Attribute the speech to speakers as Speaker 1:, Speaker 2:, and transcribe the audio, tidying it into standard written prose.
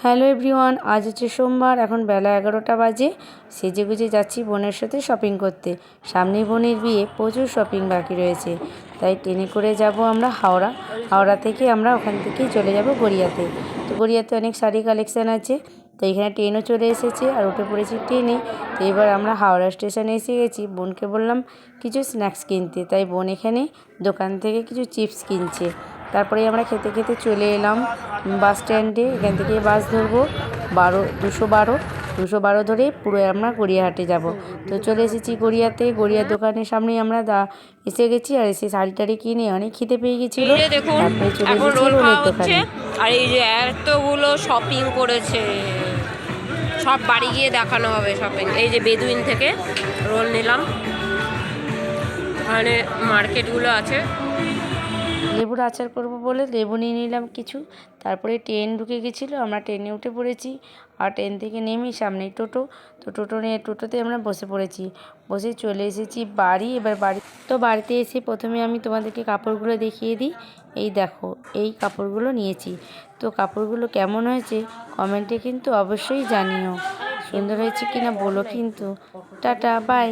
Speaker 1: Hello everyone, আজ হচ্ছে সোমবার। এখন বেলা 11টা বাজে। সেজে গুজে যাচ্ছি বোনের সাথে শপিং করতে। সামনেই বোনের বিয়ে, প্রচুর শপিং বাকি রয়েছে। তাই ট্রেনে করে যাব আমরা হাওড়া। হাওড়া থেকে আমরা ওখান থেকেই চলে যাব গড়িয়াতে। তো গড়িয়াতে অনেক শাড়ি কালেকশান আছে। তো এখানে ট্রেনও চলে এসেছে আর উঠে পড়েছি ট্রেনে। তো এবার আমরা হাওড়া স্টেশনে এসে গেছি। বোনকে বললাম কিছু স্ন্যাক্স কিনতে, তাই বোন এখানে দোকান থেকে কিছু চিপস কিনছে। তারপরে আমরা খেতে খেতে চলে এলাম বাস স্ট্যান্ডে। এখান থেকে বাস ধরবো 212 ধরে পুরো আমরা গড়িয়াহাটে যাব। তো চলে এসেছি গড়িয়াতে। গড়িয়ার দোকানের সামনেই আমরা এসে গেছি। আর এসে শাড়ি টাড়ি কিনে অনেক খিদে পেয়ে গেছিলো। তারপরে চলে এসেছি রোলের দোকানে।
Speaker 2: আর এই যে এতগুলো শপিং করেছে, সব বাড়ি গিয়ে দেখানো হবে শপিং। এই যে বেদুইন থেকে রোল নিলাম, ওখানে মার্কেটগুলো আছে।
Speaker 1: লেবুর আচার করব বলে লেবু নিয়ে নিলাম কিছু। তারপরে ট্রেন ঢুকে গেছিলো, আমরা ট্রেনে উঠে পড়েছি। আর ট্রেন থেকে নেমেই সামনেই টোটো। তো টোটোতে আমরা বসে পড়েছি। বসে চলে এসেছি বাড়ি। এবার বাড়িতে এসে প্রথমে আমি তোমাদেরকে কাপড়গুলো দেখিয়ে দিই। এই দেখো, এই কাপড়গুলো নিয়েছি। তো কাপড়গুলো কেমন হয়েছে কমেন্টে কিন্তু অবশ্যই জানিও। সুন্দর হয়েছে কিনা বলো কিন্তু। Tata, by.